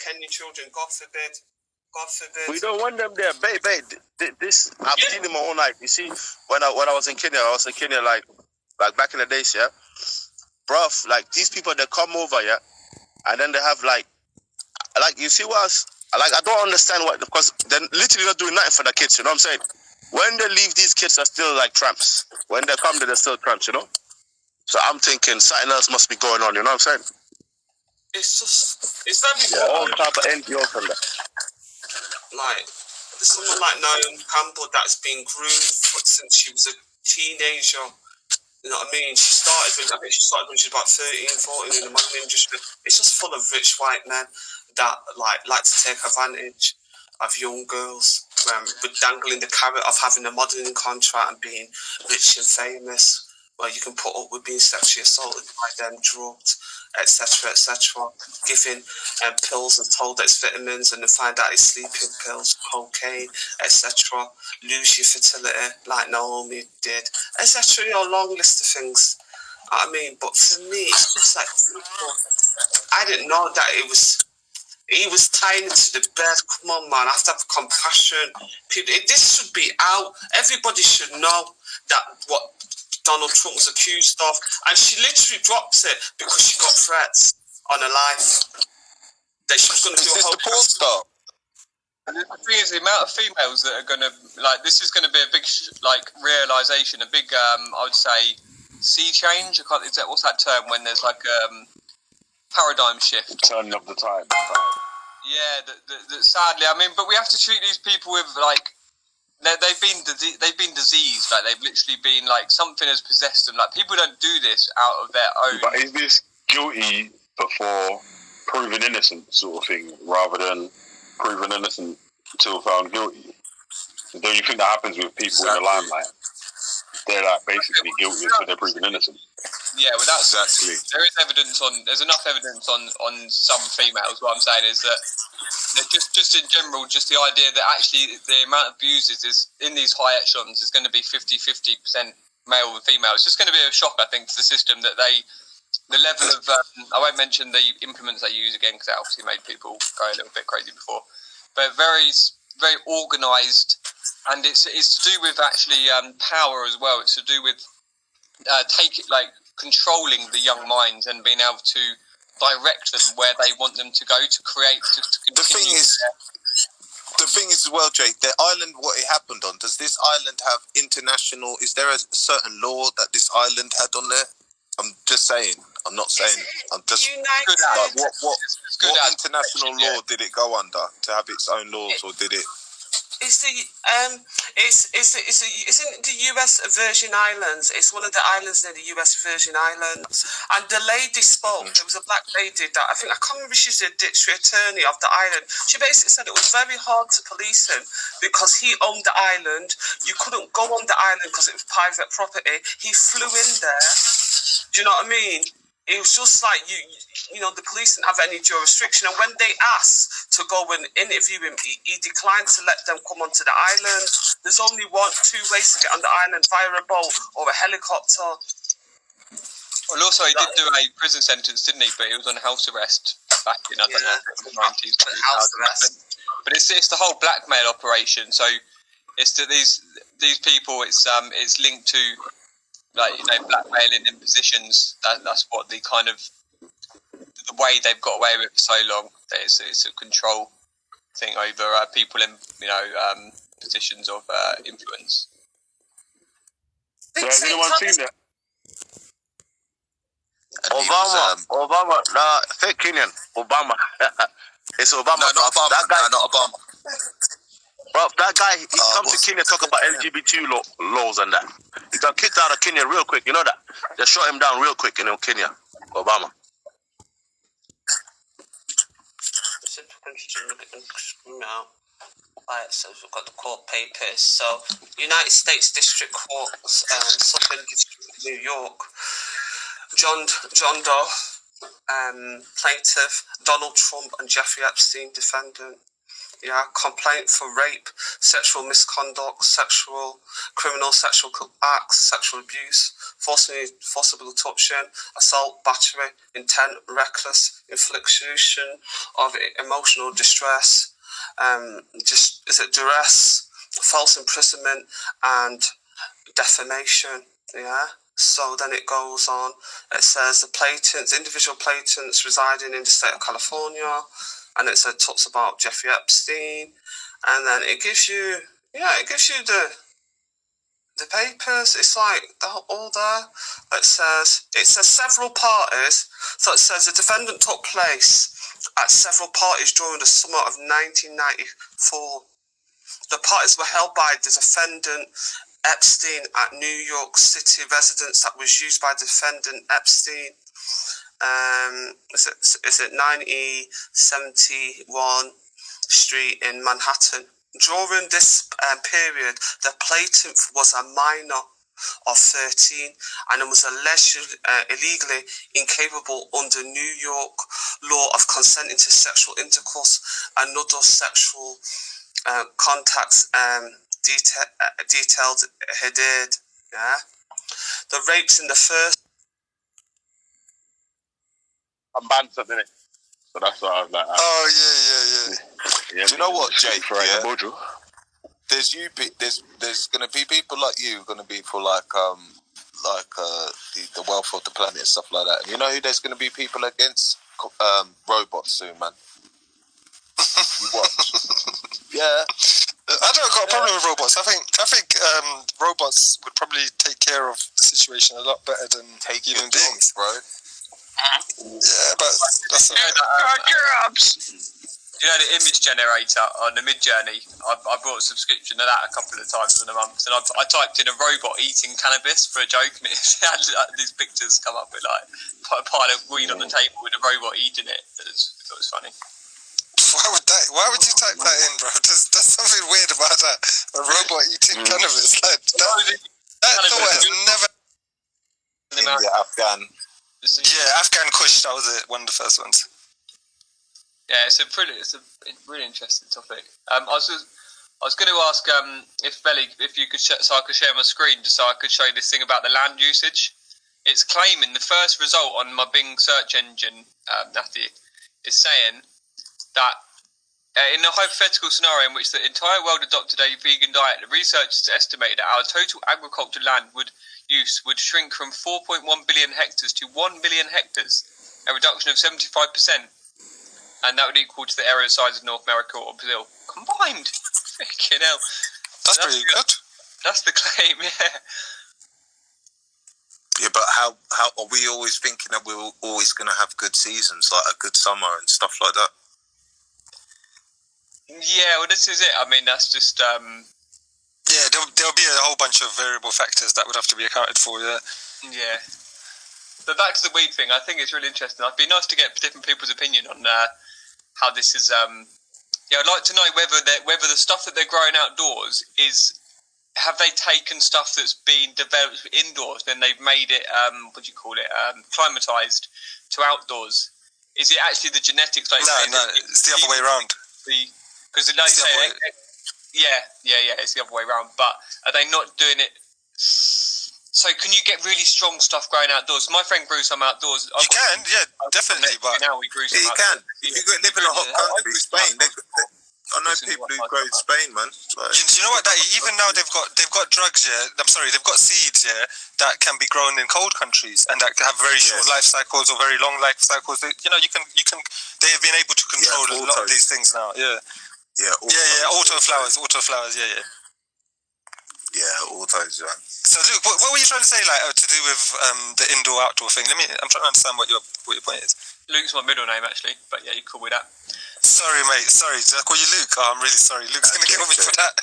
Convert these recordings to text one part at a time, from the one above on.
Kenyan children. God forbid. God forbid. We don't want them there, babe. This I've seen in my own life. You see, when I was in Kenya, like back in the days, yeah, bruv. Like these people, they come over, yeah, and then they have like you see what I don't understand what, because they're literally not doing nothing for the kids. You know what I'm saying? When they leave, these kids are still like tramps. When they come, they're still tramps. You know. So I'm thinking something else must be going on. You know what I'm saying? It's very all type of NGO from that. Like, there's someone like Naomi Campbell that's been groomed since she was a teenager. You know what I mean? She started when she was about 13, 14 in the modelling industry. It's just full of rich white men that like to take advantage of young girls, with dangling the carrot of having a modelling contract and being rich and famous, where you can put up with being sexually assaulted by them, drugged, etc., giving pills and told that it's vitamins, and then find out it's sleeping pills, cocaine, etc., lose your fertility like Naomi did, etc., long list of things. I mean, but for me, it's just like, I didn't know that he was tying it to the bed. Come on, man, I have to have compassion. This should be out. Everybody should know that what Donald Trump was accused of, and she literally drops it because she got threats on her life that she was going to do a whole... Is this the porn star? And the thing is, the amount of females that are going to, like, this is going to be a big, realisation, a big, I would say, sea change. What's that term when there's, like, paradigm shift? Turning of the tide. Yeah, that sadly, I mean, but we have to treat these people with, like, they've been diseased, like, they've literally been, like, something has possessed them. Like, people don't do this out of their own... But is this guilty before proven innocent sort of thing, rather than proven innocent until found guilty? Don't you think that happens with people in the limelight? They're, like, basically guilty until they're proven innocent. Yeah, well, that's exactly. There's enough evidence on some females. What I'm saying is that just in general, just the idea that actually the amount of abusers is in these high echelons is going to be 50% male and female. It's just going to be a shock, I think, to the system that the level of, I won't mention the implements they use again because that obviously made people go a little bit crazy before, but very, very organised, and it's to do with actually power as well. It's to do with controlling the young minds and being able to direct them where they want them to go to create. The thing is as well, Jake, the island, what it happened on, does this island have international, is there a certain law that this island had on there? I'm just saying, I'm not saying, I'm just... Like, what international law did it go under to have its own laws, or did it... It's isn't the US Virgin Islands? It's one of the islands near the US Virgin Islands. And the lady spoke. There was a black lady that I can't remember if she's the district attorney of the island. She basically said it was very hard to police him because he owned the island. You couldn't go on the island because it was private property. He flew in there. Do you know what I mean? It was just like you know, the police didn't have any jurisdiction, and when they asked to go and interview him, he declined to let them come onto the island. There's only two ways to get on the island: via a boat or a helicopter. Well, also he did do a prison sentence, didn't he? But he was on house arrest back in the 90s. House arrest. But it's the whole blackmail operation. So it's to these people. It's linked to, like, you know, blackmailing in positions. That's what the kind of the way they've got away with it for so long. That it's a control thing over people in, you know, positions of influence. Has anyone seen that? Obama, fake Kenyan. Obama. It's Obama. No, not Obama. That guy, no, not Obama. Bro, that guy, he come to Kenya talk about LGBT laws and that. He got kicked out of Kenya real quick. You know that? They shut him down real quick in Kenya. Obama. Right, so we've got the court papers. So, United States District Court, Southern District of New York. John Doe, plaintiff. Donald Trump and Jeffrey Epstein, defendant. Yeah, complaint for rape, sexual misconduct, criminal sexual acts, sexual abuse, forcible touching, assault, battery, intent, reckless infliction of emotional distress, duress, false imprisonment, and defamation. Yeah. So then it goes on. It says the individual platents residing in the state of California, and it talks about Jeffrey Epstein, and then it gives you the papers. It's like all there. It says several parties. So it says the defendant took place at several parties during the summer of 1994. The parties were held by the defendant Epstein at New York City residence that was used by defendant Epstein. Is it 9E71 Street in Manhattan? During this period, the plaintiff was a minor of 13 and was alleged illegally incapable under New York law of consenting to sexual intercourse and other sexual contacts detailed he did. Yeah, the rapes in the first. I'm banned for a minute. So that's what I was like. Oh yeah. Do you know what, Jake? Yeah. There's gonna be people like you gonna be for the welfare of the planet and stuff like that. And you know who there's gonna be people against? Robots soon, man. You watch. Yeah. I don't got a problem with robots. I think robots would probably take care of the situation a lot better than human beings, bro. Yeah, but that's you know the image generator on the Midjourney. I bought a subscription to that a couple of times in a month, and I typed in a robot eating cannabis for a joke, and it had these pictures come up with like a pile of weed on the table with a robot eating it. It was funny. Why would you type that in, bro? There's something weird about that. A robot eating cannabis. Like that thought has never. India, Afghan. Yeah, Afghan Kush. That was it. One of the first ones. Yeah, it's a really interesting topic. I was going to ask if Velle, if you could, so I could share my screen, just so I could show you this thing about the land usage. It's claiming the first result on my Bing search engine, Natty, is saying that in a hypothetical scenario in which the entire world adopted a vegan diet, the researchers estimated that our total agricultural land use would shrink from 4.1 billion hectares to 1 million hectares, a reduction of 75%, and that would equal to the area size of North America or Brazil combined. Freaking hell! That's pretty good. That's the claim, yeah. Yeah, but how are we always thinking that we're always going to have good seasons, like a good summer and stuff like that? Yeah, well, this is it. I mean, that's just. Yeah, there'll be a whole bunch of variable factors that would have to be accounted for. Yeah. Yeah. But back to the weed thing, I think it's really interesting. It'd be nice to get different people's opinion on how this is. Yeah, I'd like to know whether the stuff that they're growing outdoors is. Have they taken stuff that's been developed indoors, then they've made it, climatized to outdoors? Is it actually the genetics? Like no, it's the other way around. Because it's the other way around. But are they not doing it? So can you get really strong stuff growing outdoors? My friend grew some outdoors. You can, definitely. But now we grew some. Yeah, you can. If you live in a hot country, Spain. I know people who grow in Spain, man. Like, you know what? Even now they've got drugs. Yeah, I'm sorry, they've got seeds. Yeah, that can be grown in cold countries and that have very short life cycles or very long life cycles. They have been able to control a lot of these things now. Yeah. Autoflowers. Yeah, autos. Yeah. So, Luke, what were you trying to say, like, to do with the indoor-outdoor thing? I'm trying to understand what your point is. Luke's my middle name, actually, but yeah, you call me that. Sorry, mate. Sorry. Did I call you Luke? Oh, I'm really sorry. Luke's going to kill me for that.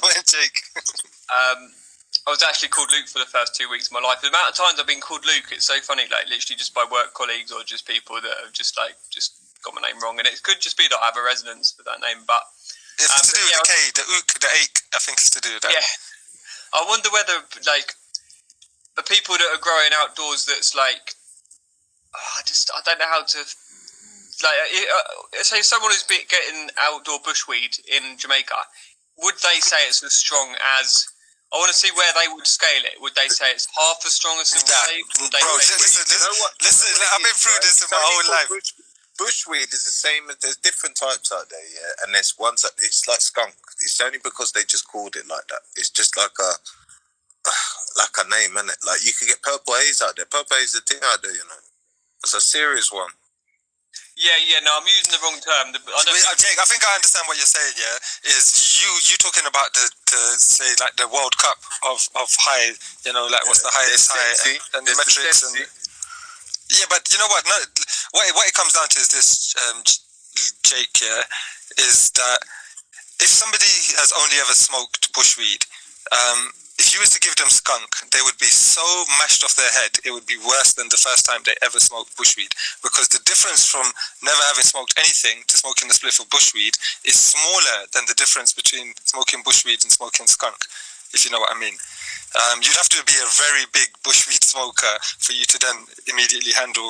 I went Jake. I was actually called Luke for the first 2 weeks of my life. The amount of times I've been called Luke, it's so funny, like, literally just by work colleagues or just people that have just got my name wrong. And it could just be that I have a resonance with that name, but... It's to do with the K, the ook, the ache, I think it's to do with that. Yeah. I wonder whether, like, the people that are growing outdoors that's like... I don't know how to... say someone who's getting outdoor bushweed in Jamaica, would they say it's as strong as? I want to see where they would scale it. Would they say it's half as strong as listen, I've been through this in my whole life. Bushweed is the same. There's different types out there, yeah, and there's ones that it's like skunk. It's only because they just called it like that. It's just like a name, isn't it? Like you can get purple haze out there. Purple haze is a thing out there, you know. It's a serious one. Yeah, no, I'm using the wrong term. Jake, I think I understand what you're saying. Yeah, is you talking about the say like the World Cup of high, you know, like what's the highest high and the metrics and yeah, but you know what? No, what it comes down to is this, Jake. Yeah, is that if somebody has only ever smoked bushweed, if you was to give them skunk, they would be so mashed off their head, it would be worse than the first time they ever smoked bushweed. Because the difference from never having smoked anything to smoking a spliff of bushweed is smaller than the difference between smoking bushweed and smoking skunk, if you know what I mean. You'd have to be a very big bushweed smoker for you to then immediately handle,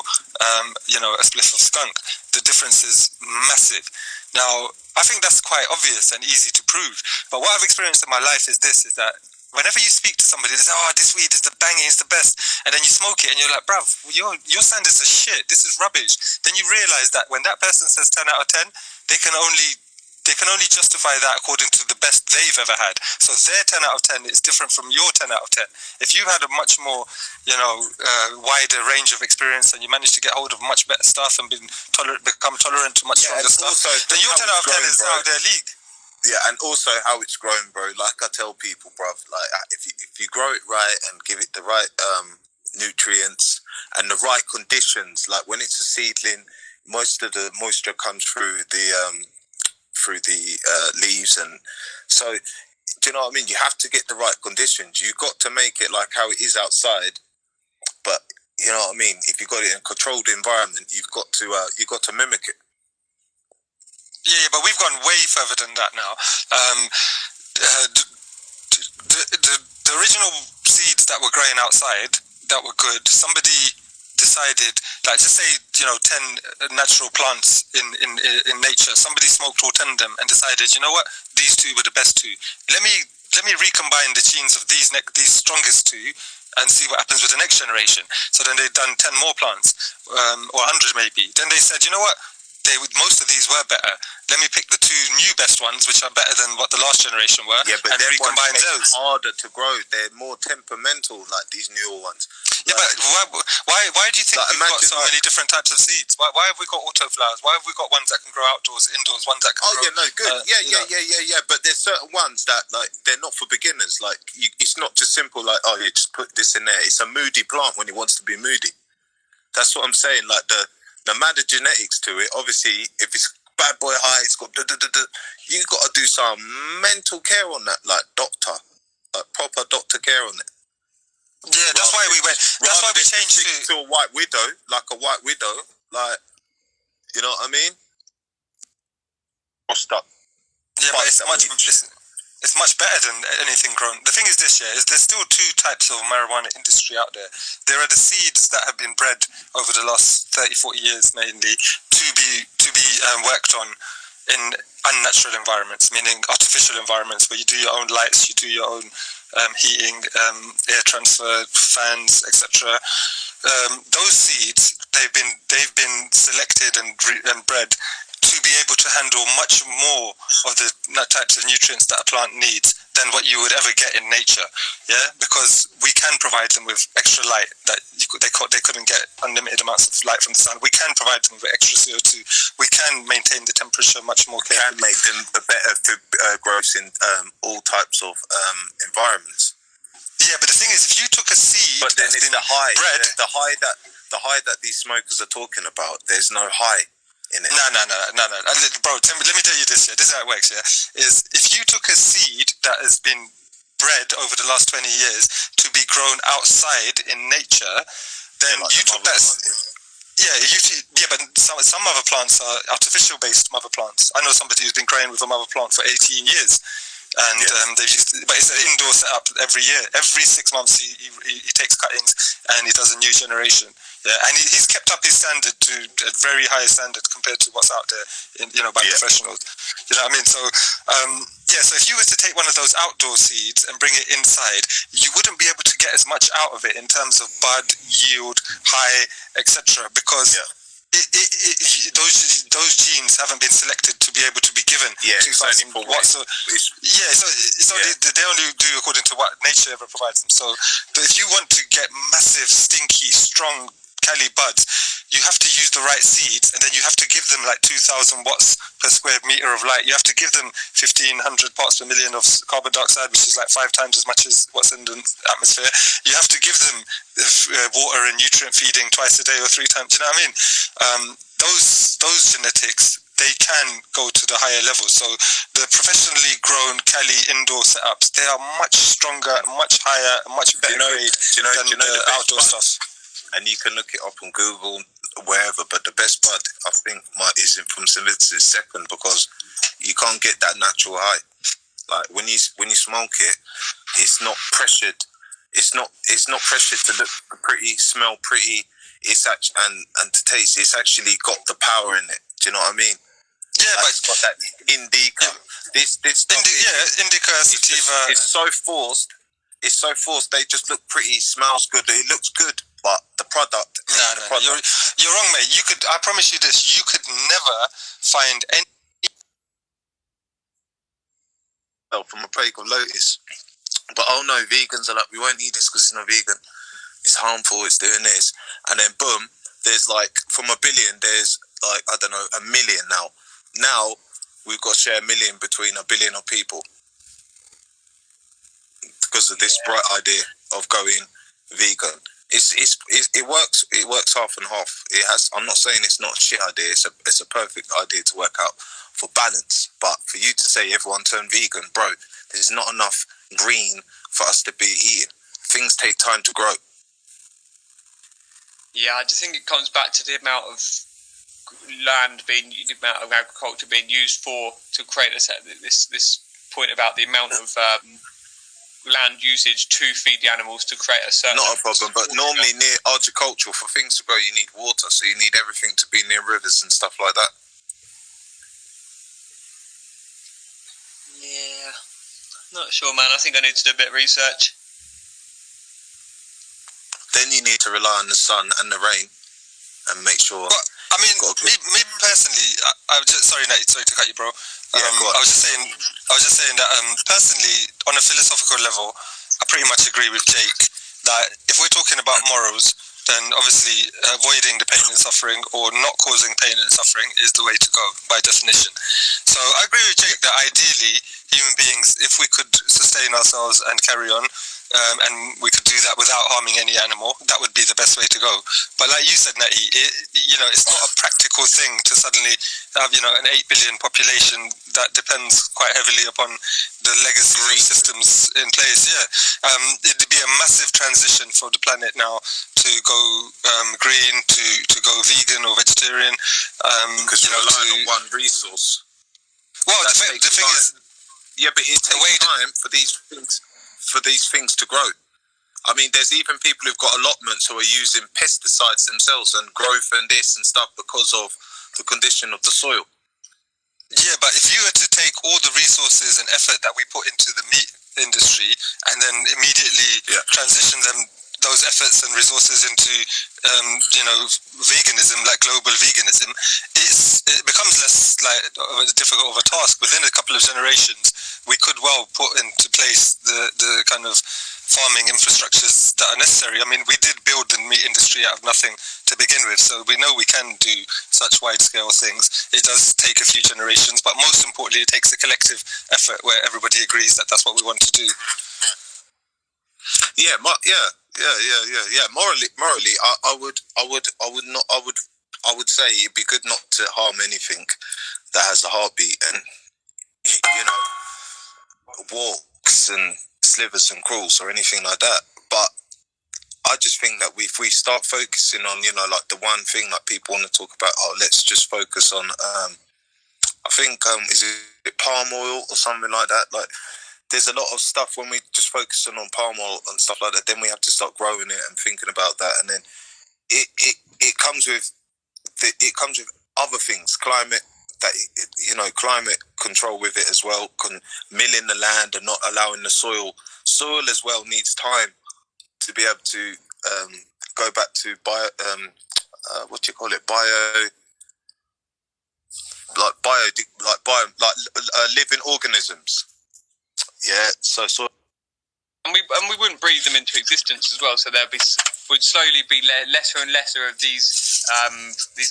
you know, a spliff of skunk. The difference is massive. Now, I think that's quite obvious and easy to prove. But what I've experienced in my life is this, is that whenever you speak to somebody, they say, oh, this weed is the banging, it's the best. And then you smoke it and you're like, bruv, your standards are shit. This is rubbish. Then you realize that when that person says 10 out of 10, they can only justify that according to the best they've ever had. So their 10 out of 10 is different from your 10 out of 10. If you had a much more, you know, wider range of experience and you managed to get hold of much better stuff and become tolerant to much stronger stuff, then your 10 out of 10 is out of their league. Yeah, and also how it's grown, bro. Like I tell people, bruv, like if you grow it right and give it the right nutrients and the right conditions, like when it's a seedling, most of the moisture comes through the leaves, and so do you know what I mean? You have to get the right conditions. You've got to make it like how it is outside, but you know what I mean. If you've got it in a controlled environment, you've got to mimic it. Yeah, but we've gone way further than that now. The original seeds that were growing outside, that were good, somebody decided, like just say, you know, 10 natural plants in nature, somebody smoked all 10 of them and decided, you know what, these two were the best two. Let me recombine the genes of these strongest two and see what happens with the next generation. So then they'd done 10 more plants, or 100 maybe. Then they said, you know what, most of these were better. Let me pick the two new best ones, which are better than what the last generation were, yeah, but and recombine those. Harder to grow. They're more temperamental, like these newer ones. Yeah, but why do you think we've got so many different types of seeds? Why have we got autoflowers? Why have we got ones that can grow outdoors, indoors, ones that can grow... Oh, yeah, no, good. Yeah. But there's certain ones that, like, they're not for beginners. Like, it's not just simple, like, oh, you just put this in there. It's a moody plant when it wants to be moody. That's what I'm saying. Like, the matter genetics to it, obviously, if it's bad boy high, it's got you got to do some mental care on that, like proper doctor care on it. Yeah, that's why we went. That's why we changed to a white widow, like a white widow, like, you know what I mean? Washed up. Yeah, but it's much better than anything grown. The thing is this, yeah, is there's still two types of marijuana industry out there. There are the seeds that have been bred over the last 30, 40 years mainly to be worked on in unnatural environments, meaning artificial environments where you do your own lights, you do your own heating, air transfer, fans, etc. Those seeds, they've been selected and bred to be able to handle much more of the types of nutrients that a plant needs than what you would ever get in nature, yeah? Because we can provide them with extra light that they couldn't get unlimited amounts of light from the sun. We can provide them with extra CO2. We can maintain the temperature much more carefully. Can make them better for growth in all types of environments. Yeah, but the thing is, if you took a seed, but then it's the high, bred, the high that these smokers are talking about. There's no high. No. Bro, let me tell you this, yeah. This is how it works, yeah. Is if you took a seed that has been bred over the last 20 years to be grown outside in nature, then like you took that... but some mother plants are artificial based mother plants. I know somebody who's been growing with a mother plant for 18 years. And but it's an indoor setup every year. Every 6 months he takes cuttings and he does a new generation. Yeah, and he's kept up his standard to a very high standard compared to what's out there, by professionals. You know what I mean? So, so if you were to take one of those outdoor seeds and bring it inside, you wouldn't be able to get as much out of it in terms of bud, yield, high, etc. Because those genes haven't been selected to be able to be given 2,000 watts. So they only do according to what nature ever provides them. So, but if you want to get massive, stinky, strong Cali buds, you have to use the right seeds, and then you have to give them like 2,000 watts per square meter of light. You have to give them 1,500 parts per million of carbon dioxide, which is like 5 times as much as what's in the atmosphere. You have to give them water and nutrient feeding twice a day or 3 times. You know what I mean? Those genetics, they can go to the higher levels. So the professionally grown Cali indoor setups, they are much stronger, much higher, much better grade than the outdoor stuff. And you can look it up on Google, wherever. But the best bud, I think, is from St. Vincent's Second, because you can't get that natural high. Like when you smoke it, it's not pressured. It's not pressured to look pretty, smell pretty. It's actually and to taste. It's actually got the power in it. Do you know what I mean? Yeah, but it's got that indica. Yeah. This stuff indica, sativa. It's so forced. It's so forced. They just look pretty. Smells good. It looks good. But the product, no, you're wrong, mate. I promise you this, you could never find any from a plague of lotus. But vegans are like, we won't eat this because it's not vegan. It's harmful. It's doing this, and then boom, there's like from 1 billion, there's like 1 million now. Now we've got to share 1 million between 1 billion of people because of this bright idea of going vegan. It works. It works half and half. It has. I'm not saying it's not a shit idea. It's a perfect idea to work out for balance. But for you to say everyone turn vegan, bro, there's not enough green for us to be eating. Things take time to grow. Yeah, I just think it comes back to the amount of the amount of agriculture being used to create this point about the amount of land usage to feed the animals to create a certain... Not a problem, but normally near agricultural, for things to grow, you need water, so you need everything to be near rivers and stuff like that. Yeah, not sure, man. I think I need to do a bit of research. Then you need to rely on the sun and the rain and make sure... But, I mean, me personally, I was just... Sorry, Natty, sorry to cut you, bro. I was just saying that personally, on a philosophical level, I pretty much agree with Jake that if we're talking about morals, then obviously avoiding the pain and suffering or not causing pain and suffering is the way to go by definition. So I agree with Jake that ideally human beings, if we could sustain ourselves and carry on, and we could do that without harming any animal, that would be the best way to go. But like you said, Natty, it's not a practical thing to suddenly have, an 8 billion population that depends quite heavily upon the legacy of systems in place. Yeah, it'd be a massive transition for the planet now to go green, to go vegan or vegetarian. Because you're relying on one resource. Well, the thing is, yeah, but it takes time for these things to grow. I mean, there's even people who've got allotments who are using pesticides themselves and growth and this and stuff because of the condition of the soil. Yeah, but if you were to take all the resources and effort that we put into the meat industry and then immediately transition those efforts and resources into veganism, like global veganism, it becomes less difficult of a task. Within a couple of generations, we could well put into place the kind of farming infrastructures that are necessary. I mean, we did build the meat industry out of nothing to begin with, so we know we can do such wide-scale things. It does take a few generations, but most importantly, it takes a collective effort where everybody agrees that that's what we want to do. Yeah. Morally, I would say it'd be good not to harm anything that has a heartbeat and walks and slivers and crawls or anything like that. But I just think that if we start focusing on like the one thing that people want to talk about, let's just focus on I think is it palm oil or something like that. Like there's a lot of stuff when we just focus on palm oil and stuff like that, then we have to start growing it and thinking about that, and then it comes with other things, climate climate control with it as well, milling the land and not allowing the soil as well needs time to be able to go back to living organisms. Yeah, so and we wouldn't breathe them into existence as well. So would slowly be lesser and lesser of these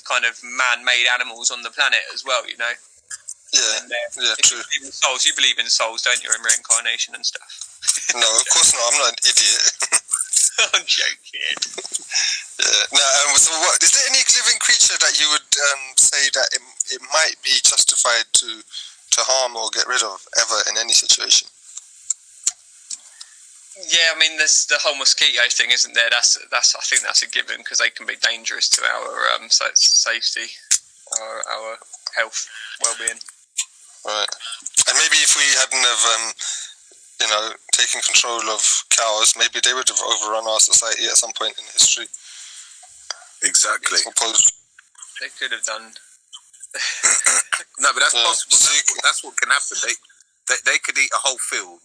kind of man-made animals on the planet as well. You know. Yeah, true. You believe in souls. You believe in souls, don't you? And reincarnation and stuff. No, of course not. I'm not an idiot. I'm joking. Yeah. No. So, what is there any living creature that you would say that it might be justified to harm or get rid of ever in any situation? Yeah, I mean, there's the whole mosquito thing, isn't there? That's I think that's a given because they can be dangerous to our safety, our health, well-being. Right. And maybe if we hadn't have, taken control of cows, maybe they would have overrun our society at some point in history. Exactly. They could have done. No, but that's possible. That's what can happen. They could eat a whole field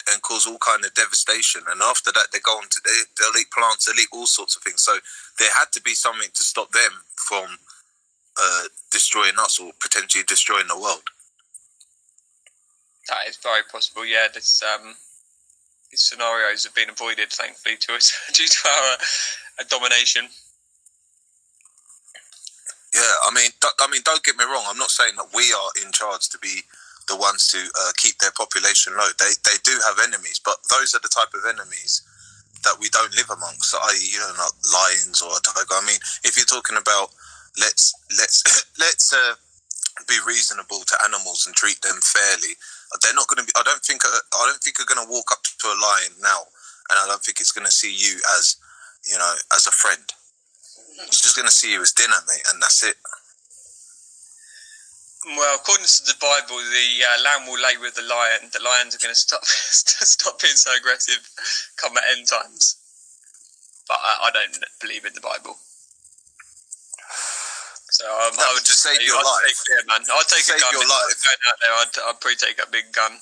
and cause all kind of devastation. And after that, they go on to they'll eat plants, they'll eat all sorts of things. So there had to be something to stop them from destroying us or potentially destroying the world. That is very possible. Yeah, these scenarios have been avoided, thankfully, due to our domination. Yeah, I mean, don't get me wrong. I'm not saying that we are in charge to be the ones to keep their population low. They do have enemies, but those are the type of enemies that we don't live amongst. I.e., not lions or a tiger. I mean, if you're talking about let's be reasonable to animals and treat them fairly, they're not going to be. I don't think you're going to walk up to a lion now, and I don't think it's going to see you as as a friend. It's just going to see you as dinner, mate, and that's it. Well, according to the Bible, the lamb will lay with the lion. The lions are going to stop being so aggressive come at end times. But I don't believe in the Bible. So I would just save your life. I'd take a gun. Your life. Going out there, I'd probably take a big gun.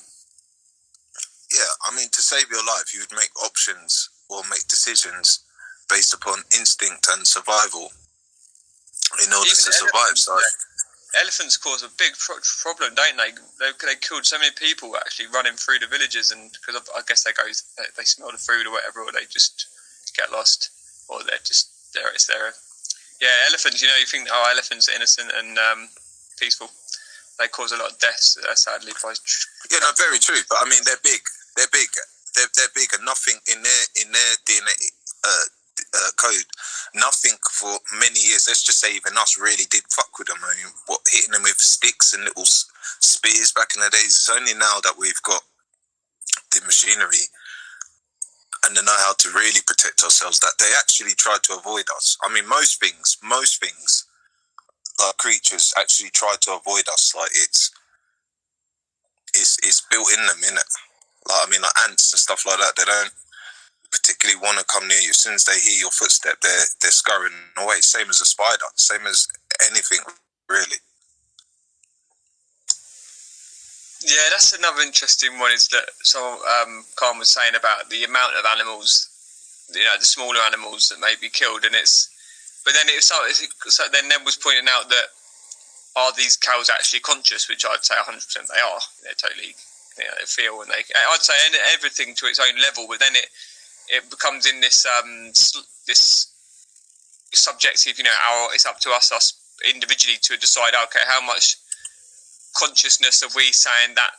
Yeah, I mean, to save your life, you would make options or make decisions based upon instinct and survival in order to survive. So elephants cause a big problem, don't they? They killed so many people actually running through the villages, and because I guess they smell the food or whatever, or they just get lost, or it's there. Yeah, elephants. You think elephants are innocent and peaceful. They cause a lot of deaths, sadly. Yeah, no, very true. But I mean, they're big. They're big, and nothing in their DNA code. Nothing for many years. Let's just say even us really did fuck with them. I mean, hitting them with sticks and little spears back in the days. It's only now that we've got the machinery and the know-how to really protect ourselves that they actually try to avoid us. I mean, most things, like creatures, actually try to avoid us. Like it's built in them, innit? Like ants and stuff like that. They don't particularly want to come near you. As soon as they hear your footstep, they're scurrying away. Same as a spider. Same as anything, really. Yeah, that's another interesting one. Is that Khan was saying about the amount of animals, the smaller animals that may be killed, and but then then Ned was pointing out that are these cows actually conscious? Which I'd say 100% they are. They're totally, they feel, and I'd say everything to its own level. But then it becomes in this subjective. It's up to us individually to decide. Okay, how much consciousness are we saying that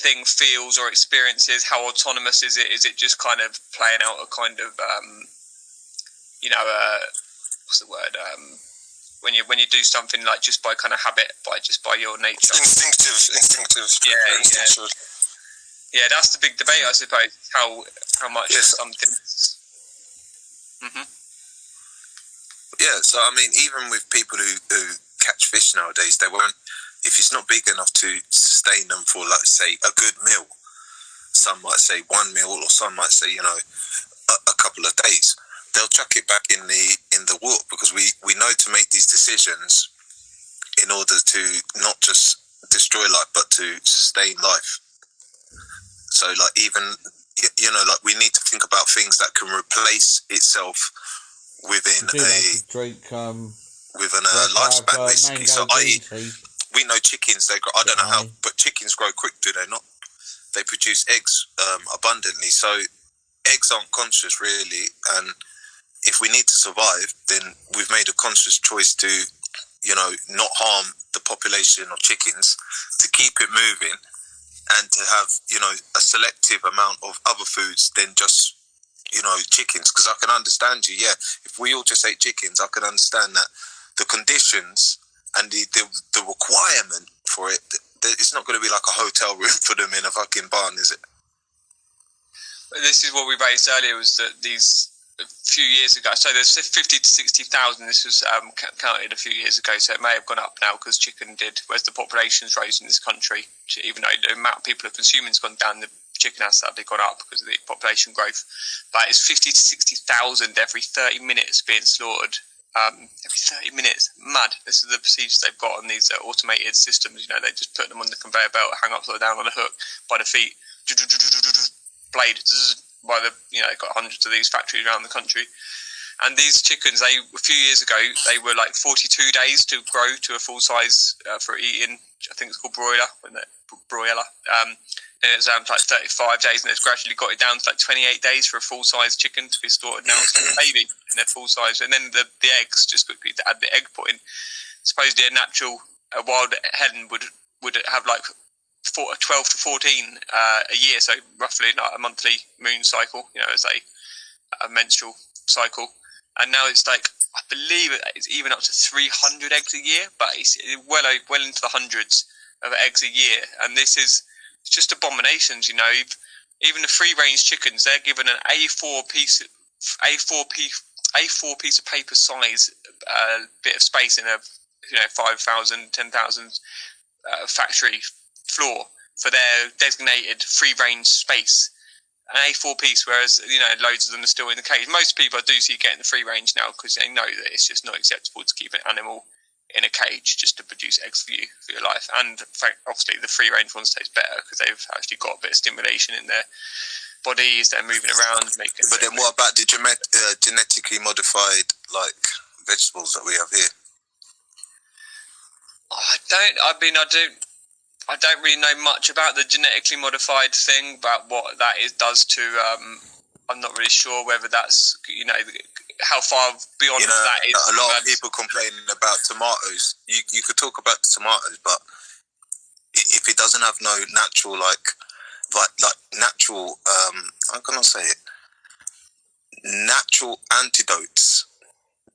thing feels or experiences? How autonomous is it? Is it just kind of playing out a kind of what's the word? When you do something like just by kind of habit, by your nature, instinctive. Yeah, that's the big debate, I suppose. How much is something? Mm-hmm. Yeah, so I mean, even with people who catch fish nowadays, they won't. If it's not big enough to sustain them for, like, say, a good meal, some might say 1 meal, or some might say, a couple of days. they'll chuck it back in the water, because we know to make these decisions in order to not just destroy life but to sustain life. So like, even, you know, like, we need to think about things that can replace itself within within a lifespan, basically. So we know chickens, they grow, I don't know how, but chickens grow quick, do they not? They produce eggs abundantly. So eggs aren't conscious, really, and if we need to survive, then we've made a conscious choice to, you know, not harm the population of chickens, to keep it moving, and to have, you know, a selective amount of other foods than just, you know, chickens. Because I can understand you, yeah, if we all just ate chickens, I can understand that the conditions and the requirement for it, it's not going to be like a hotel room for them in a fucking barn, is it? This is what we raised earlier, was that these, a few years ago, so there's 50 to 60,000, this was counted a few years ago, so it may have gone up now because chicken did, whereas the population's rose in this country, even though the amount of people are consuming has gone down, the chicken has sadly gone up because of the population growth. But it's 50 to 60,000 every 30 minutes being slaughtered. Every 30 minutes, mad. This is the procedures they've got on these automated systems. You know, they just put them on the conveyor belt, hang upside down on a hook by the feet, blade, by the, you know, they've got hundreds of these factories around the country. And these chickens, they, a few years ago, they were like 42 days to grow to a full size for eating. I think it's called broiler. And it's like 35 days, and it's gradually got it down to like 28 days for a full size chicken to be slaughtered. Now it's like a baby in their full size. And then the eggs, just quickly to add the egg putting. Supposedly a wild hen would have like 12 to 14 a year, so roughly like a monthly moon cycle, you know, as a menstrual cycle. And now it's like, I believe it's even up to 300 eggs a year, but it's well into the hundreds of eggs a year. And this is just abominations, you know. Even the free-range chickens, they're given an A4 piece of paper size bit of space in a, you know, 5,000, 10,000 factory floor for their designated free-range space. An A4 piece, whereas, you know, loads of them are still in the cage. Most people I do see getting the free range now because they know that it's just not acceptable to keep an animal in a cage just to produce eggs for your life. And obviously the free range ones taste better because they've actually got a bit of stimulation in their bodies, they're moving around, making. But then what about the genetically modified, like, vegetables that we have here? I don't really know much about the genetically modified thing, about what that does to. I'm not really sure whether that's, you know, how far beyond, you know, that is. A lot of people complaining about tomatoes. You could talk about the tomatoes, but if it doesn't have no natural, like natural, how can I say it? Natural antidotes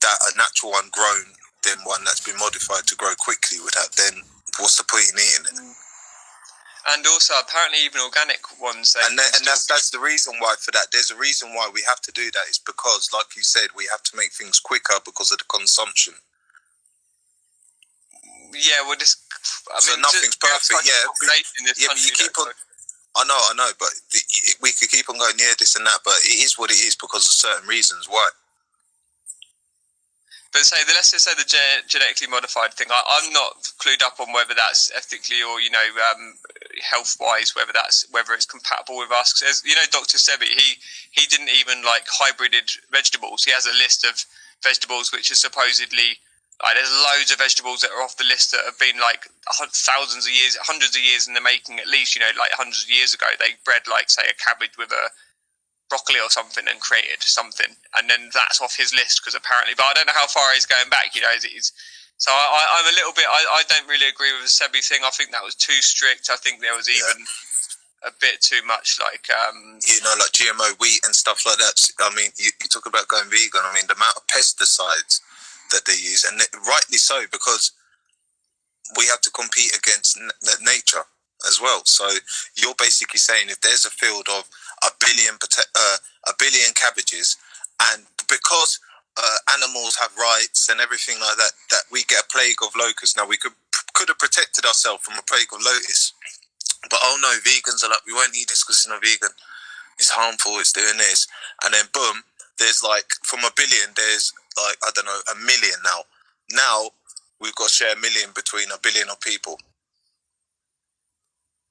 that a natural one grown than one that's been modified to grow quickly would have, then what's the point in eating it? And also, apparently, even organic ones. And that's the reason why for that. There's a reason why we have to do that. It's because, like you said, we have to make things quicker because of the consumption. Yeah, well, so nothing's perfect. Yeah, but you keep on. I know, but we could keep on going, yeah, this and that, but it is what it is because of certain reasons. Why? But let's just say the genetically modified thing. I'm not clued up on whether that's ethically or, you know, health-wise, whether it's compatible with us. Because, you know, Dr. Sebi, he didn't even like hybrided vegetables. He has a list of vegetables which are supposedly there's loads of vegetables that are off the list that have been like thousands of years, hundreds of years in the making at least. You know, like hundreds of years ago, they bred like say a cabbage with a broccoli or something and created something, and then that's off his list because apparently, but I don't know how far he's going back, you know. So I'm a little bit, I don't really agree with the Sebi thing. I think that was too strict. I think there was even a bit too much like you know, like GMO wheat and stuff like that. I mean, you talk about going vegan. I mean, the amount of pesticides that they use, and rightly so, because we have to compete against nature as well. So you're basically saying if there's a field of a billion cabbages, and because animals have rights and everything like that, that we get a plague of locusts. Now we could have protected ourselves from a plague of locusts, but oh no, vegans are like, we won't eat this because it's not vegan, it's harmful, it's doing this, and then boom, there's like, from 1 billion, there's like, I don't know, 1 million now. Now, we've got to share 1 million between 1 billion of people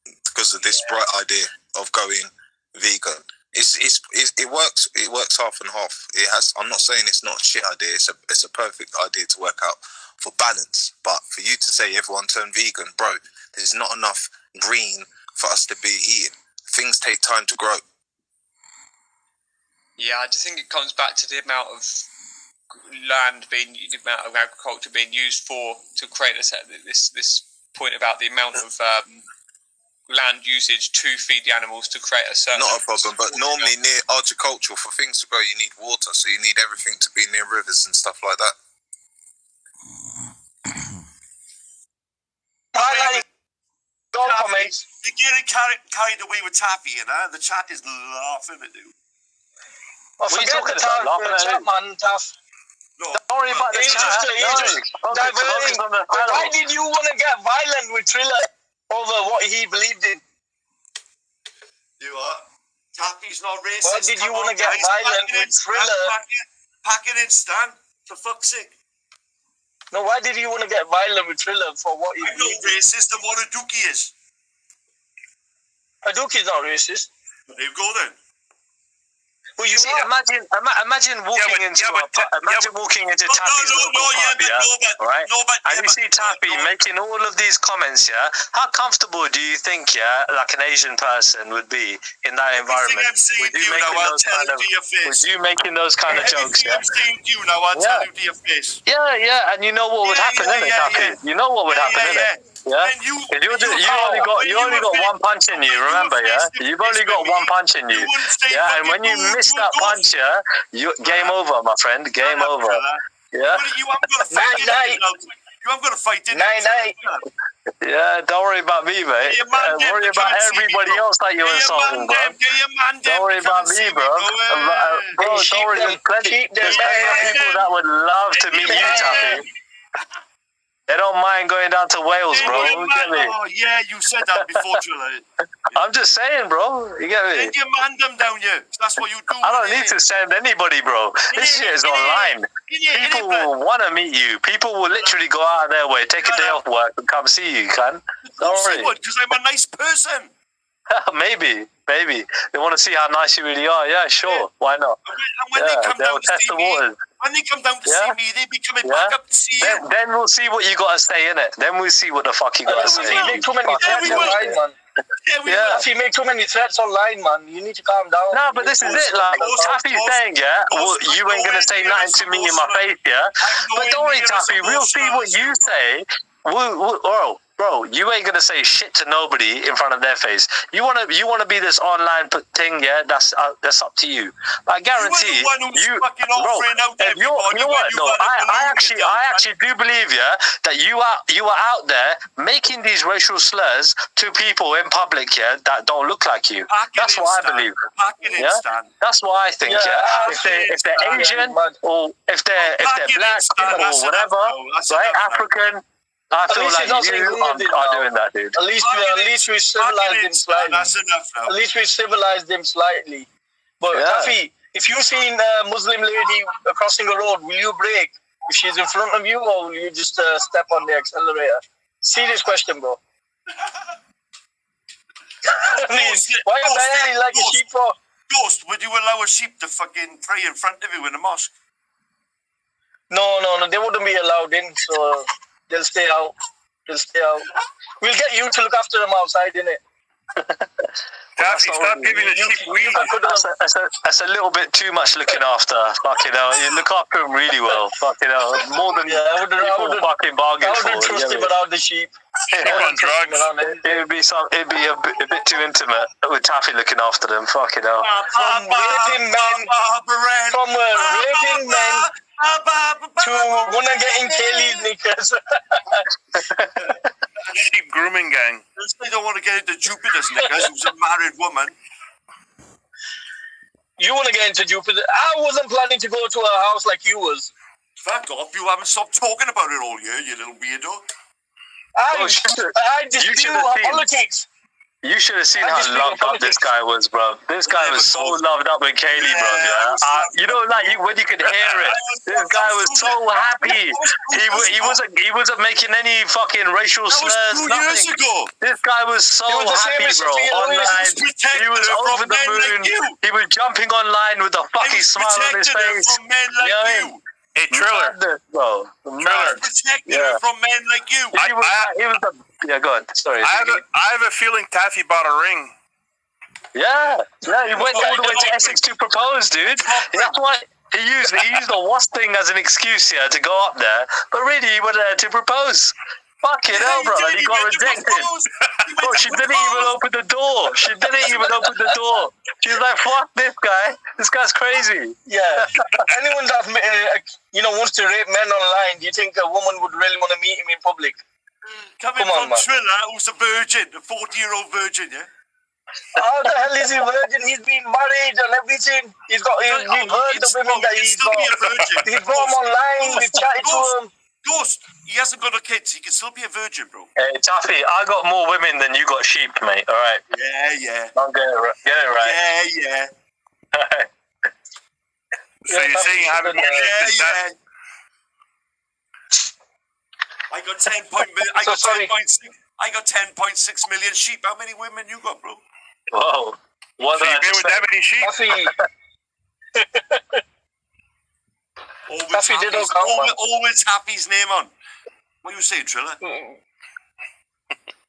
because of this bright idea of going vegan. It works half and half. It has. I'm not saying it's not a shit idea. It's a perfect idea to work out for balance. But for you to say everyone turn vegan, bro, there's not enough green for us to be eating. Things take time to grow. Yeah, I just think it comes back to the amount of land being, the amount of agriculture being used to create this point about the amount of land usage to feed the animals to create a certain... Not a problem, but normally near agriculture, for things to grow, you need water, so you need everything to be near rivers and stuff like that. Comments. You're getting carried away with Taffy, you know? The chat is laughing at you. Well, forget the chat, man, Taff. No, don't worry about the chat. He's just diverting. Why did you want to get violent with Triller over what he believed in? You are. Taffy's not racist. Why did you want to get violent with Triller? Pack it in, Stan. For fuck's sake. No, why did you want to get violent with Triller for what he I'm not racist and what a dookie is. A dookie's not racist. There you go then. Well, you see, imagine walking into Taffy's local pub, right? And you see Taffy making all of these comments, yeah? How comfortable do you think, like an Asian person would be in that environment? With you making those kind of jokes, yeah? I'm saying to you now, I'll tell you to your face. Yeah, and you know what would happen, innit, Taffy? You know what would happen, innit? Yeah, you only got one punch in you. Remember, yeah, you've only got one punch in you. Yeah, and when you miss that punch, yeah, game over, my friend. Game over. Yeah. You haven't got to fight in. Night. Yeah, don't worry about me, mate. Worry about everybody else that you're insulting, bro. Don't worry about me, bro. Bro, don't worry. There's plenty of people that would love to meet you, Taffy. They don't mind going down to Wales, bro. You get me? Oh, yeah, you said that before, Julie. I'm just saying, bro. You get me? Send your man them down here. That's what you do. I don't need to send anybody, bro. This shit is online. People will want to meet you. People will literally go out of their way, take a day off work, and come see you, can? Don't worry. Because I'm a nice person. Maybe. They want to see how nice you really are. Yeah, sure. Why not? And when they come down to test the waters. When they come down to see me, they be coming back up to see you. Then we'll see what you got to say, innit? Then we'll see what the fuck you got to say. If you make too many threats online, man. If you make too many threats online, man, you need to calm down. No, but this is it. Like, Taffy's saying, well, you ain't going to say nothing to me in my face, yeah? But don't worry, Taffy, we'll see what you say. Bro, you ain't gonna say shit to nobody in front of their face. You wanna be this online thing, yeah? That's up to you. But I guarantee you, bro. If you know what? No, I actually do believe, yeah, that you are out there making these racial slurs to people in public, yeah, that don't look like you. That's what I believe. Yeah, that's what I think. Yeah, if they're Asian or if they're black or whatever, right? African. I feel like you are doing that, dude. At least we civilized them slightly. That's enough now. At least we civilized them slightly. But Taffy, if you've seen a Muslim lady crossing a road, will you brake if she's in front of you, or will you just step on the accelerator? Serious question, bro. I mean, why are you behaving like a sheep, bro? Ghost, would you allow a sheep to fucking pray in front of you in a mosque? No, they wouldn't be allowed in, so... They'll stay out. We'll get you to look after them outside, innit? Stop giving the sheep weed. That's a little bit too much looking after. Fucking hell. You look after them really well. Fucking hell. More than people fucking bargain for. I wouldn't trust him without the sheep. On drugs. It'd be a bit too intimate with Taffy looking after them. Fucking hell. From raping men to wanna get in Kelly's knickers. Sheep grooming gang. They don't want to get into Jupiter's knickers, who's a married woman. You want to get into Jupiter? I wasn't planning to go to a house like you was. Fuck off, you haven't stopped talking about it all year, you little weirdo. I dispute politics. You should have seen how loved up this guy was, bro. This guy was so loved up with Kaylee, bro. You know, like when you could hear it, this guy was so happy. He wasn't making any fucking racial slurs. That was 2 years ago. This guy was so happy, bro. Online, he was over the moon. He was jumping online with a fucking smile on his face. From men like you. Hey, Triller. Bro. Protected her from men like you. Yeah, go on. Sorry. I have a feeling Taffy bought a ring. Yeah, he went all the way to Essex to propose, dude. That's why he used the wasp thing as an excuse here to go up there, but really he went there to propose. Fucking hell, bro, and he got rejected. Bro, she didn't even open the door. She was like, fuck this guy. This guy's crazy. Yeah. Anyone that wants to rape men online, do you think a woman would really want to meet him in public? Coming from Triller, who's a virgin, a 40-year-old virgin, yeah? How the hell is he virgin? He's been married and everything. We've heard the women that he's got. He's got them online, we've chatted to him. Ghost, he hasn't got no kids, he can still be a virgin, bro. Hey, Taffy, I got more women than you got sheep, mate, alright? Yeah. I'll get it right. Yeah. So you're saying I haven't I got 10.6 million sheep. How many women you got, bro? Whoa. What so you've been with that many sheep? Always Happy's name on. What are you saying, Triller?